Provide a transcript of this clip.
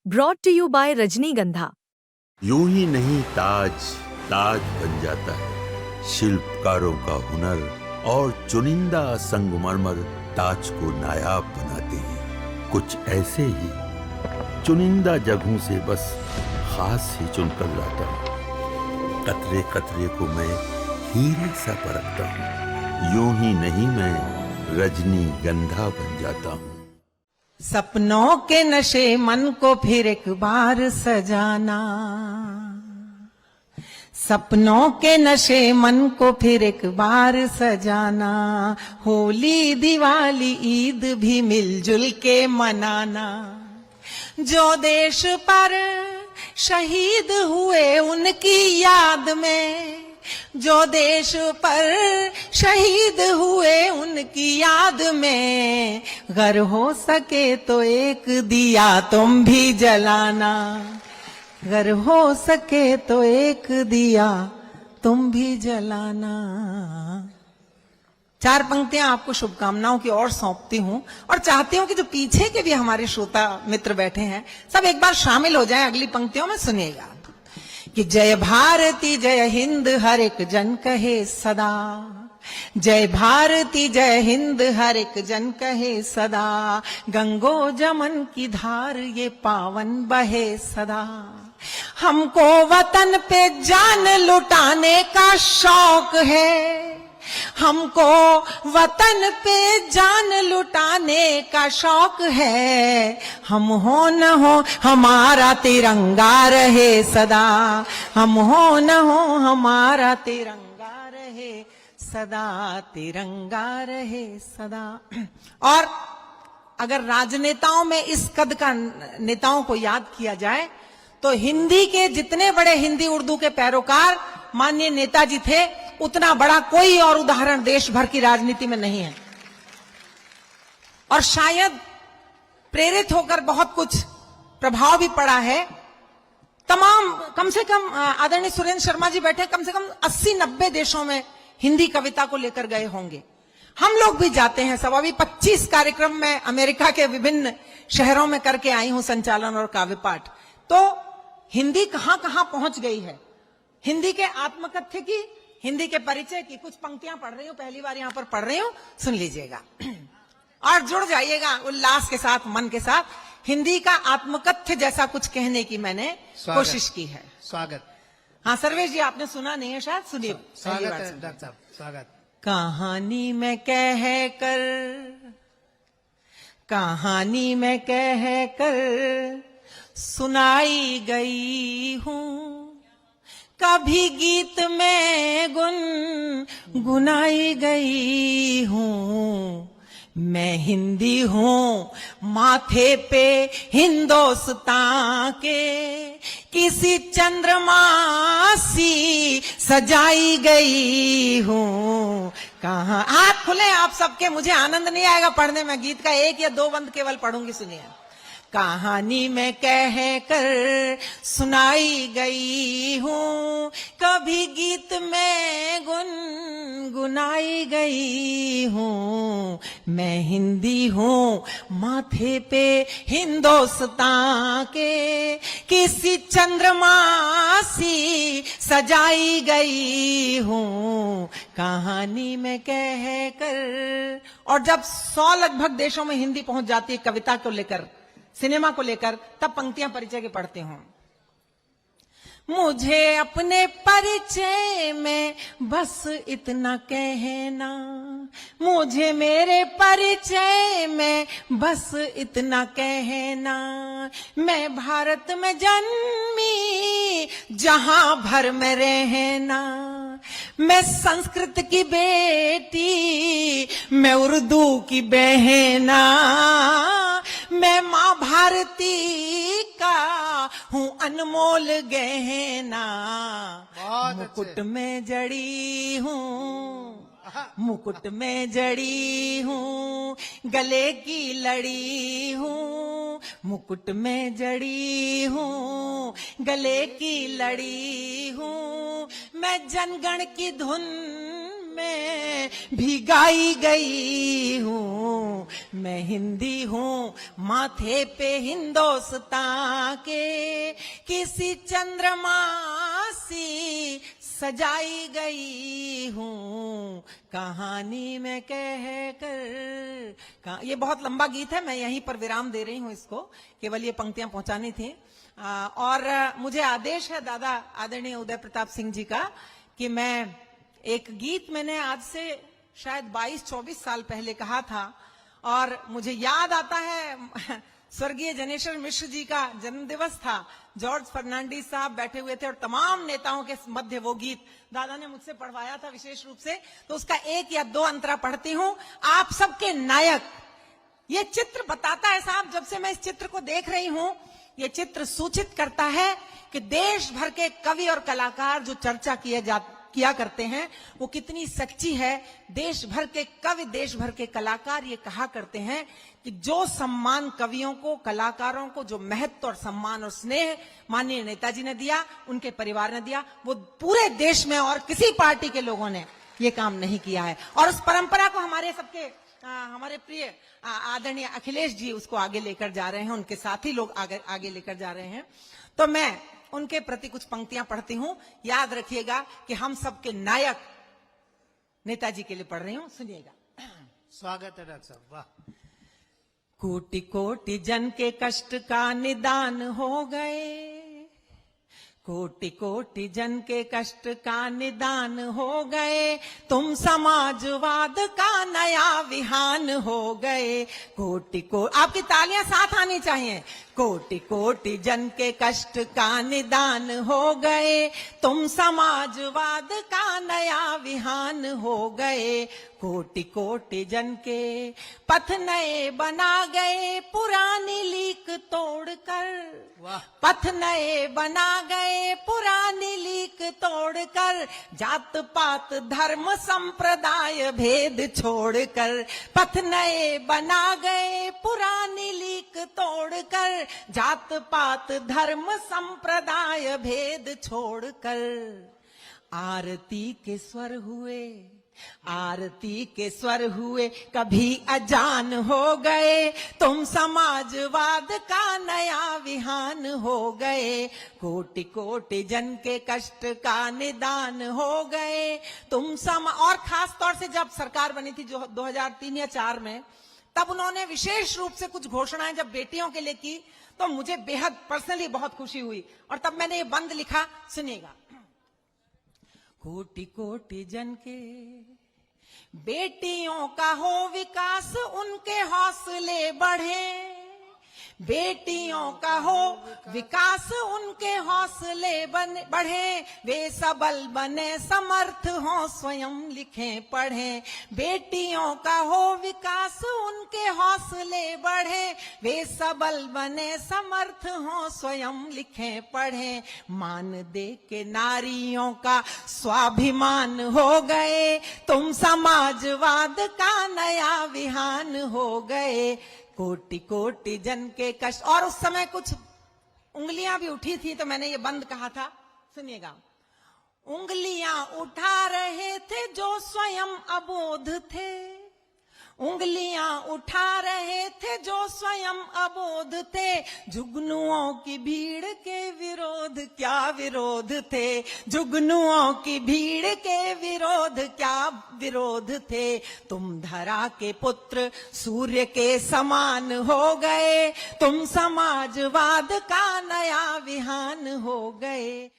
Brought to you by रजनीगंधा। यूं ही नहीं ताज ताज बन जाता है, शिल्पकारों का हुनर और चुनिंदा संगमरमर ताज को नायाब बनाते हैं। कुछ ऐसे ही चुनिंदा जगहों से बस खास ही चुनकर लाता हूँ। कतरे कतरे को मैं हीरे सा परखता हूँ। यूं ही नहीं मैं रजनीगंधा बन जाता हूँ। सपनों के नशे मन को फिर एक बार सजाना, सपनों के नशे मन को फिर एक बार सजाना, होली दिवाली ईद भी मिलजुल के मनाना। जो देश पर शहीद हुए उनकी याद में, जो देश पर शहीद हुए उनकी याद में, अगर हो सके तो एक दिया तुम भी जलाना, अगर हो सके तो एक दिया तुम भी जलाना। चार पंक्तियां आपको शुभकामनाओं की ओर सौंपती हूं और चाहती हूं कि जो पीछे के भी हमारे श्रोता मित्र बैठे हैं सब एक बार शामिल हो जाएं अगली पंक्तियों में। सुनिएगा कि जय भारती जय हिंद हर एक जन कहे सदा, जय भारती जय हिंद हर एक जन कहे सदा, गंगो जमन की धार ये पावन बहे सदा। हमको वतन पे जान लुटाने का शौक है, हमको वतन पे जान लुटाने का शौक है। हम हो न हो हमारा तिरंगा रहे सदा, हम हो न हो हमारा तिरंगा रहे सदा, तिरंगा रहे सदा। और अगर राजनेताओं में इस कद का नेताओं को याद किया जाए तो हिंदी के जितने बड़े हिंदी उर्दू के पैरोकार माननीय नेताजी थे, उतना बड़ा कोई और उदाहरण देश भर की राजनीति में नहीं है। और शायद प्रेरित होकर बहुत कुछ प्रभाव भी पड़ा है। तमाम कम से कम आदरणीय सुरेंद्र शर्मा जी बैठे, कम से कम 80-90 देशों में हिंदी कविता को लेकर गए होंगे। हम लोग भी जाते हैं सब। अभी 25 कार्यक्रम में अमेरिका के विभिन्न शहरों में करके आई हूं संचालन और काव्य पाठ। तो हिंदी कहां कहां पहुंच गई है। हिंदी के आत्मकथ्य की, हिंदी के परिचय की कुछ पंक्तियां पढ़ रही हूं, पहली बार यहां पर पढ़ रही हूं, सुन लीजिएगा और जुड़ जाइएगा उल्लास के साथ, मन के साथ। हिंदी का आत्मकथ्य जैसा कुछ कहने की मैंने कोशिश की है। स्वागत। हाँ सर्वेश जी, आपने सुना नहीं है शायद, सुनिए। स्वागत है डॉक्टर साहब, स्वागत। कहानी में कह कर, कहानी में कह कर सुनाई गई हूं, कभी गीत में गुनगुनाई गई हूं। मैं हिंदी हूं माथे पे हिंदुस्तान के, किसी चंद्रमा सी सजाई गई हूं। कहाँ हाथ खुले आप सबके, मुझे आनंद नहीं आएगा पढ़ने में। गीत का 1 या 2 बंद केवल पढ़ूंगी, सुनिए। कहानी में कह कर सुनाई गई हूं, कभी गीत में गुनगुनाई गई हूं। मैं हिंदी हूं माथे पे हिंदुस्तान के, किसी चंद्रमा सी सजाई गई हूं। कहानी में कह कर। और जब 100 लगभग देशों में हिंदी पहुंच जाती है कविता को लेकर, सिनेमा को लेकर, तब पंक्तियां परिचय के पढ़ते हूं। मुझे अपने परिचय में बस इतना कहना, मुझे मेरे परिचय में बस इतना कहना। मैं भारत में जन्मी जहां भर में रहना, मैं संस्कृत की बेटी, मैं उर्दू की बहना, मैं माँ भारती का हूँ अनमोल गहना। मुकुट में जड़ी हूँ, मुकुट में जड़ी हूँ, गले की लड़ी हूँ। मुकुट में जड़ी हूँ, गले की लड़ी हूँ। मैं जनगण की धुन में भी गाई गई हूँ। मैं हिंदी हूँ माथे पे हिंदुस्तान के, किसी चंद्रमा सी सजाई गई हूँ कहानी में कह कर। ये बहुत लंबा गीत है, मैं यहीं पर विराम दे रही हूँ इसको, केवल ये पंक्तियां पहुंचानी थी। और मुझे आदेश है दादा आदरणीय उदय प्रताप सिंह जी का कि मैं एक गीत मैंने आज से शायद 22-24 साल पहले कहा था, और मुझे याद आता है स्वर्गीय जनेश्वर मिश्र जी का जन्म दिवस था, जॉर्ज फर्नांडीज साहब बैठे हुए थे और तमाम नेताओं के मध्य वो गीत दादा ने मुझसे पढ़वाया था विशेष रूप से, तो उसका 1 या 2 अंतरा पढ़ती हूँ। आप सबके नायक, ये चित्र बताता है साहब, जब से मैं इस चित्र को देख रही हूँ, ये चित्र सूचित करता है कि देश भर के कवि और कलाकार जो चर्चा किया करते हैं वो कितनी सच्ची है। देश भर के कवि, देश भर के कलाकार ये कहा करते हैं कि जो सम्मान कवियों को, कलाकारों को, जो महत्व और सम्मान और स्नेह माननीय नेताजी ने दिया, उनके परिवार ने दिया, वो पूरे देश में और किसी पार्टी के लोगों ने ये काम नहीं किया है। और उस परंपरा को हमारे प्रिय आदरणीय अखिलेश जी उसको आगे लेकर जा रहे हैं, उनके साथी लोग आगे लेकर जा रहे हैं। तो मैं उनके प्रति कुछ पंक्तियां पढ़ती हूं। याद रखिएगा कि हम सबके नायक नेताजी के लिए पढ़ रही हूं, सुनिएगा। स्वागत है डॉक्टर साहब, वाह। कोटि कोटि जन के कष्ट का निदान हो गए, कोटि कोटि जन के कष्ट का निदान हो गए, तुम समाजवाद का नया विहान हो गए। आपकी तालियां साथ आनी चाहिए। कोटि कोटि जन के कष्ट का निदान हो गए, तुम समाजवाद का नया विहान हो गए। कोटि कोटि जन के पथ नए बना गए, पुरानी लीक तोड़कर। वाह। पथ नए बना गए, पुरानी लीक तोड़कर, जात पात धर्म संप्रदाय भेद छोड़कर। पथ नए बना गए, पुरानी लीक तोड़कर, जात पात धर्म संप्रदाय भेद छोड़कर। आरती के स्वर हुए, आरती के स्वर हुए, कभी अजान हो गए, तुम समाजवाद का नया विहान हो गए। कोटि कोटि जन के कष्ट का निदान हो गए, तुम और खास तौर से जब सरकार बनी थी जो 2003 या 4 में, तब उन्होंने विशेष रूप से कुछ घोषणाएं जब बेटियों के लिए की, तो मुझे बेहद पर्सनली बहुत खुशी हुई, और तब मैंने ये बंद लिखा, सुनिएगा। कोटि कोटि जन के बेटियों का हो विकास, उनके हौसले बढ़े। बेटियों का हो विकास, उनके हौसले बढ़े, वे सबल बने समर्थ हों, स्वयं लिखें पढ़ें। बेटियों का हो विकास, उनके हौसले बढ़े, वे सबल बने समर्थ हों, स्वयं लिखें पढ़ें। मान दे के नारियों का स्वाभिमान हो गए, तुम समाजवाद का नया विहान हो गए। कोटि कोटि जन के कष्ट, और उस समय कुछ उंगलियां भी उठी थी, तो मैंने ये बंद कहा था, सुनिएगा। उंगलियां उठा रहे थे जो स्वयं अबोध थे, उंगलियां उठा रहे थे जो स्वयं अबोध थे। जुगनुओं की भीड़ के विरोध क्या विरोध थे, जुगनुओं की भीड़ के विरोध क्या विरोध थे। तुम धरा के पुत्र सूर्य के समान हो गए, तुम समाजवाद का नया विहान हो गए।